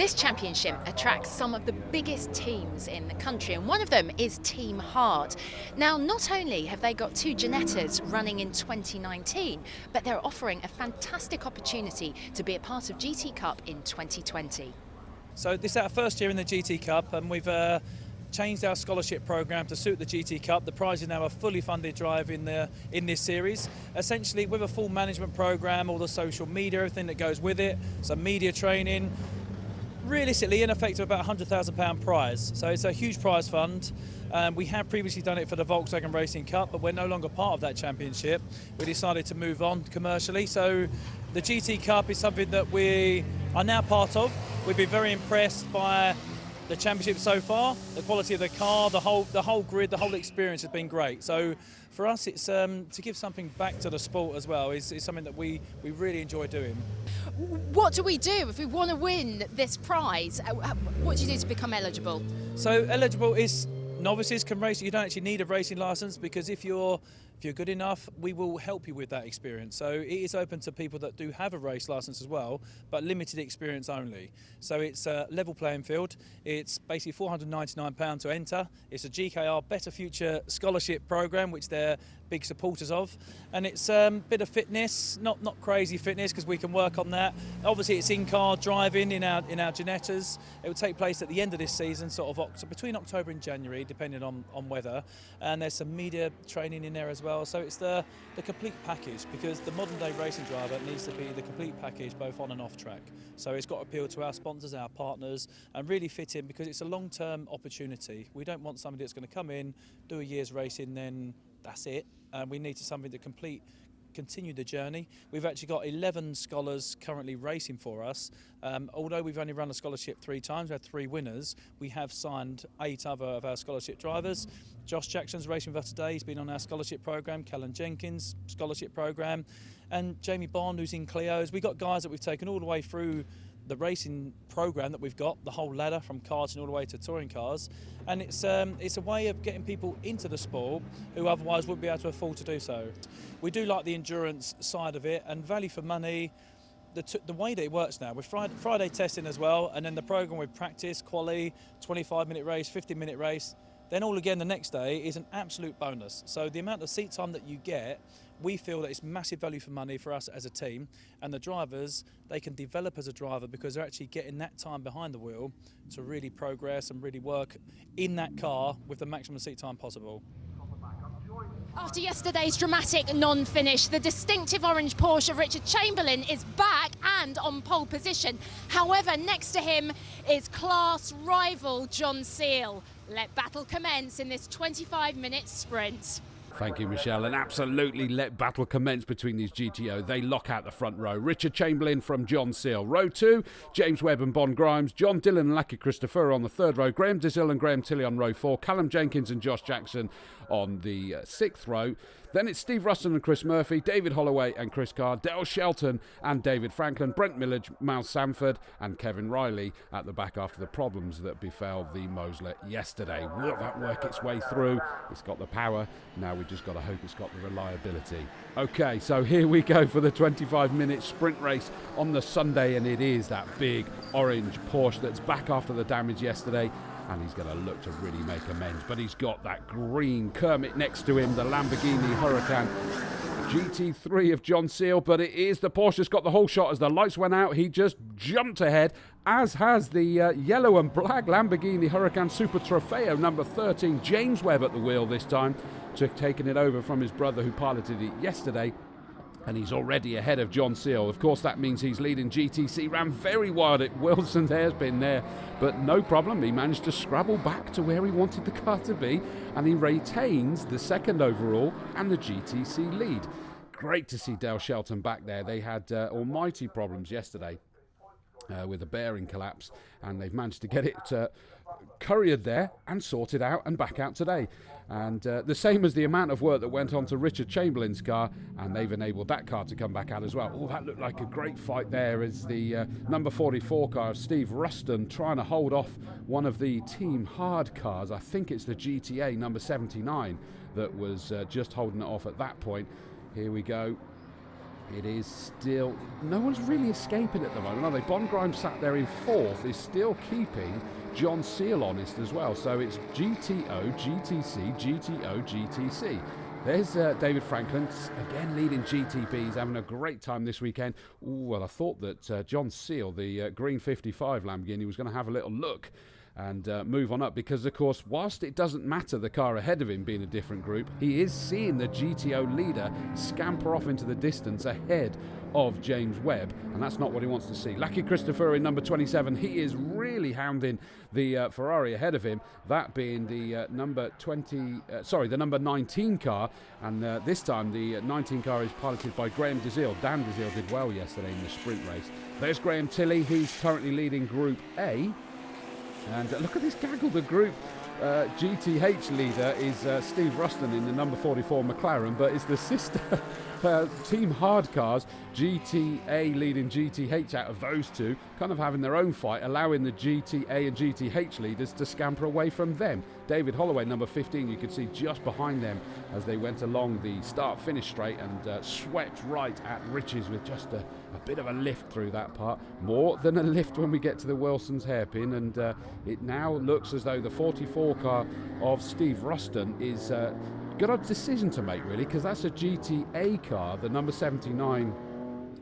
This championship attracts some of the biggest teams in the country, and one of them is Team Hard. Now, not only have they got two Ginettas running in 2019, but they're offering a fantastic opportunity to be a part of GT Cup in 2020. So this is our first year in the GT Cup, and we've changed our scholarship programme to suit the GT Cup. The prize is now a fully funded drive in this series, essentially with a full management programme, all the social media, everything that goes with it, some media training. Realistically, in effect, about £100,000 prize. So it's a huge prize fund. We have previously done it for the Volkswagen Racing Cup, but we're no longer part of that championship. We decided to move on commercially. So the GT Cup is something that we are now part of. We've been very impressed by the championship so far. The quality of the car, the whole grid, the whole experience has been great. So for us, it's to give something back to the sport as well is something that we really enjoy doing. What do we do if we want to win this prize? What do you do to become eligible? So eligible is novices can race. You don't actually need a racing licence, because if you're good enough, we will help you with that experience. So it is open to people that do have a race licence as well, but limited experience only. So it's a level playing field. It's basically £499 to enter. It's a GKR Better Future scholarship programme, which they're big supporters of, and it's a bit of fitness, not crazy fitness, because we can work on that. Obviously, it's in-car driving in our Ginettas. It will take place at the end of this season, sort of between October and January, depending on weather. And there's some media training in there as well. So it's the complete package, because the modern day racing driver needs to be the complete package, both on and off track. So it's got to appeal to our sponsors, our partners, and really fit in, because it's a long-term opportunity. We don't want somebody that's going to come in, do a year's racing, then that's it. We need something to continue the journey. We've actually got 11 scholars currently racing for us. Although we've only run a scholarship 3 times, we had 3 winners, we have signed 8 other of our scholarship drivers. Josh Jackson's racing with us today. He's been on our scholarship programme. Callum Jenkins, scholarship programme. And Jamie Bond, who's in Clio's. We've got guys that we've taken all the way through the racing programme that we've got, the whole ladder from karting all the way to touring cars, and it's a way of getting people into the sport who otherwise wouldn't be able to afford to do so. We do like the endurance side of it, and value for money. The way that it works now with Friday testing as well, and then the programme with practice, quali, 25-minute race, 50-minute race, then all again the next day is an absolute bonus. So the amount of seat time that you get, we feel that it's massive value for money for us as a team, and the drivers, they can develop as a driver because they're actually getting that time behind the wheel to really progress and really work in that car with the maximum seat time possible. After yesterday's dramatic non-finish, the distinctive orange Porsche of Richard Chamberlain is back and on pole position. However, next to him is class rival John Seal. Let battle commence in this 25-minute sprint. Thank you, Michelle, and absolutely let battle commence between these GTO. They lock out the front row. Richard Chamberlain from John Seal. Row 2, James Webb and Bon Grimes, John Dillon and Lucky Christopher on the 3rd row, Graham Dizil and Graham Tilley on row 4, Callum Jenkins and Josh Jackson on the 6th row. Then it's Steve Ruston and Chris Murphy, David Holloway and Chris Carr, Dale Shelton and David Franklin, Brent Millage, Miles Sanford and Kevin Riley at the back after the problems that befell the Mosley yesterday. Will that work its way through? It's got the power. Now we just got to hope it's got the reliability. Okay, so here we go for the 25-minute sprint race on the Sunday, and it is that big orange Porsche that's back after the damage yesterday, and he's going to look to really make amends. But he's got that green Kermit next to him, the Lamborghini Huracan GT3 of John Seal, but it is the Porsche that's got the whole shot. As the lights went out, he just jumped ahead, as has the yellow and black Lamborghini Huracan Super Trofeo number 13, James Webb at the wheel this time, taking it over from his brother who piloted it yesterday. And he's already ahead of John Seal. Of course, that means he's leading GTC. Ran very wide at Wilson's hairpin there, but no problem. He managed to scrabble back to where he wanted the car to be, and he retains the 2nd overall and the GTC lead. Great to see Dale Shelton back there. They had almighty problems yesterday with a bearing collapse, and they've managed to get it couriered there and sorted out and back out today. And the same as the amount of work that went on to Richard Chamberlain's car, and they've enabled that car to come back out as well. Oh, that looked like a great fight there as the number 44 car of Steve Ruston trying to hold off one of the Team Hard cars. I think it's the GTA number 79 that was just holding it off at that point. Here we go. It is still, no one's really escaping at the moment, are they? Bond Grimes sat there in 4th, is still keeping John Seal honest as well. So it's GTO, GTC, GTO, GTC. There's David Franklin, again leading GTB. He's having a great time this weekend. Ooh, well, I thought that John Seal, the green 55 Lamborghini, was going to have a little look and move on up, because of course, whilst it doesn't matter the car ahead of him being a different group, he is seeing the GTO leader scamper off into the distance ahead of James Webb, and that's not what he wants to see. Lucky Christopher in number 27, he is really hounding the Ferrari ahead of him, that being the number 19 car, and this time the 19 car is piloted by Graham DeZiel. Dan DeZiel did well yesterday in the sprint race. There's Graham Tilley, he's currently leading Group A. And look at this gaggle. The Group GTH leader is Steve Ruston in the number 44 McLaren, but it's the sister Team Hard Cars, GTA leading GTH out of those two, kind of having their own fight, allowing the GTA and GTH leaders to scamper away from them. David Holloway, number 15, you could see just behind them as they went along the start-finish straight and swept right at Riches with just a bit of a lift through that part. More than a lift when we get to the Wilson's hairpin, and it now looks as though the 44 car of Steve Ruston is got a decision to make, really, because that's a GTA car, the number 79,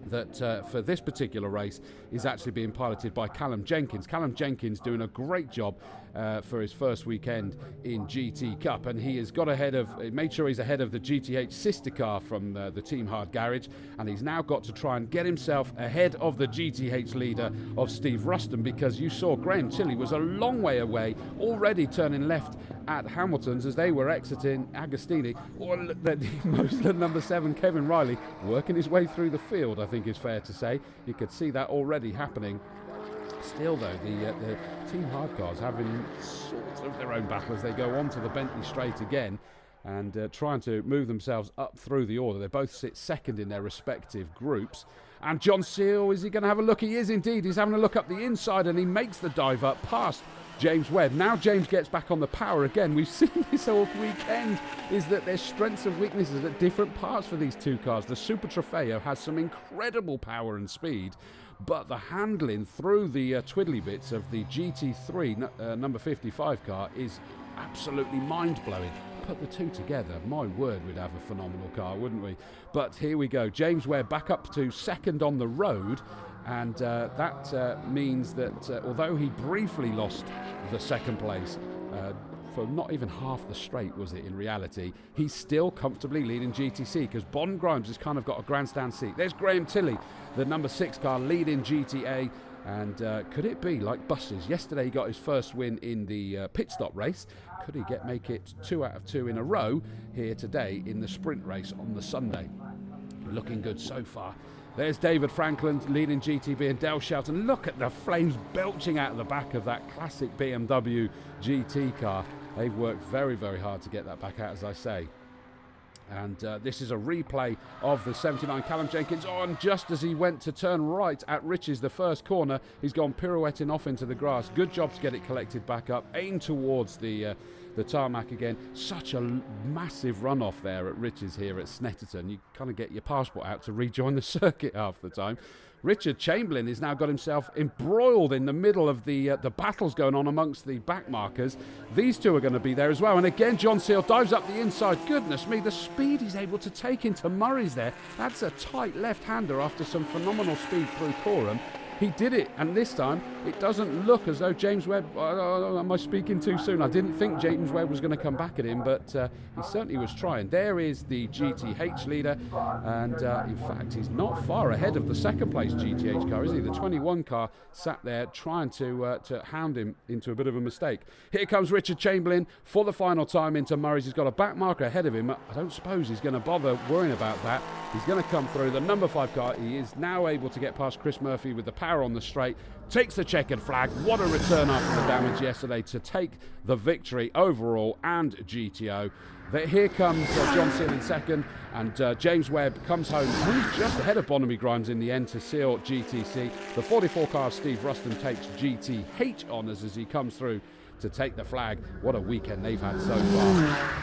that for this particular race is actually being piloted by Callum Jenkins. Callum Jenkins doing a great job for his first weekend in GT Cup, and he has got ahead of, made sure he's ahead of the GTH sister car from the Team Hard Garage, and he's now got to try and get himself ahead of the GTH leader of Steve Ruston, because you saw Graham Tilley was a long way away, already turning left at Hamilton's as they were exiting Agostini, or the number 7 Kevin Riley working his way through the field, I think is fair to say. You could see that already happening. Still though, the Team Hard Cars having sort of their own battle as they go on to the Bentley Straight again and trying to move themselves up through the order. They both sit second in their respective groups. And John Seal, is he going to have a look? He is indeed. He's having a look up the inside and he makes the dive up past James Webb. Now James gets back on the power again. We've seen this all weekend, is that there's strengths and weaknesses at different parts for these two cars. The Super Trofeo has some incredible power and speed, but the handling through the twiddly bits of the GT3 number 55 car is absolutely mind-blowing. Put the two together, my word, we'd have a phenomenal car, wouldn't we? But here we go. James Webb back up to second on the road. And that means that although he briefly lost the second place for not even half the straight, was it in reality, he's still comfortably leading GTC, because Bond Grimes has kind of got a grandstand seat. There's Graham Tilley, the number 6 car, leading GTA. And could it be like buses? Yesterday he got his first win in the pit stop race. Could he make it 2 out of 2 in a row here today in the sprint race on the Sunday? Looking good so far. There's David Franklin leading GTB and Dale Shelton. Look at the flames belching out of the back of that classic BMW GT car. They've worked very, very hard to get that back out, as I say. And this is a replay of the 79 Callum Jenkins on just as he went to turn right at Riches, the first corner. He's gone pirouetting off into the grass. Good job to get it collected back up. Aim towards the tarmac again. Such a massive runoff there at Riches here at Snetterton. You kind of get your passport out to rejoin the circuit half the time. Richard Chamberlain has now got himself embroiled in the middle of the battles going on amongst the backmarkers. These two are going to be there as well. And again, John Seal dives up the inside. Goodness me, the speed he's able to take into Murray's there. That's a tight left-hander after some phenomenal speed through Coram. He did it, and this time it doesn't look as though James Webb... am I speaking too soon? I didn't think James Webb was going to come back at him, but he certainly was trying. There is the GTH leader, and in fact he's not far ahead of the second place GTH car, is he? The 21 car sat there trying to hound him into a bit of a mistake. Here comes Richard Chamberlain for the final time into Murray's. He's got a back marker ahead of him. I don't suppose he's going to bother worrying about that. He's going to come through the number 5 car. He is now able to get past Chris Murphy with the power on the straight, takes the checkered flag. What a return after the damage yesterday to take the victory overall and GTO. Here comes John Seal in second, and James Webb comes home. He's just ahead of Bonamy Grimes in the end to seal GTC. The 44 car Steve Ruston takes GTH honours as he comes through to take the flag. What a weekend they've had so far.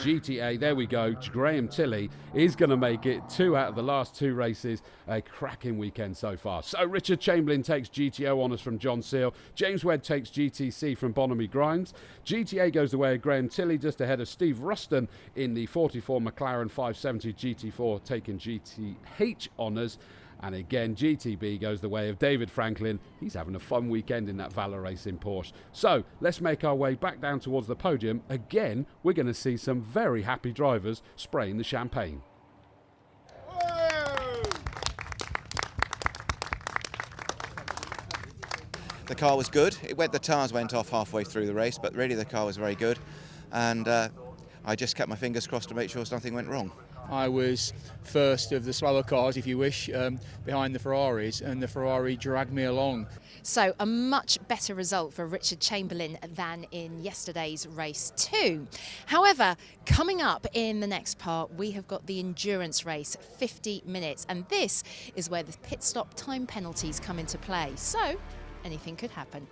GTA, there we go. Graham Tilley is going to make it 2 out of the last 2 races. A cracking weekend so far. So Richard Chamberlain takes GTO honours from John Seal. James Webb takes GTC from Bonamy Grimes. GTA goes the way of Graham Tilley, just ahead of Steve Ruston in the 44 McLaren 570 GT4, taking GTH honours. And again, GTB goes the way of David Franklin. He's having a fun weekend in that Valor Racing Porsche. So let's make our way back down towards the podium. Again, we're going to see some very happy drivers spraying the champagne. The car was good. The tyres went off halfway through the race, but really the car was very good. And I just kept my fingers crossed to make sure nothing went wrong. I was first of the slower cars, if you wish, behind the Ferraris, and the Ferrari dragged me along. So a much better result for Richard Chamberlain than in yesterday's race 2. However, coming up in the next part, we have got the endurance race, 50 minutes, and this is where the pit stop time penalties come into play. So anything could happen.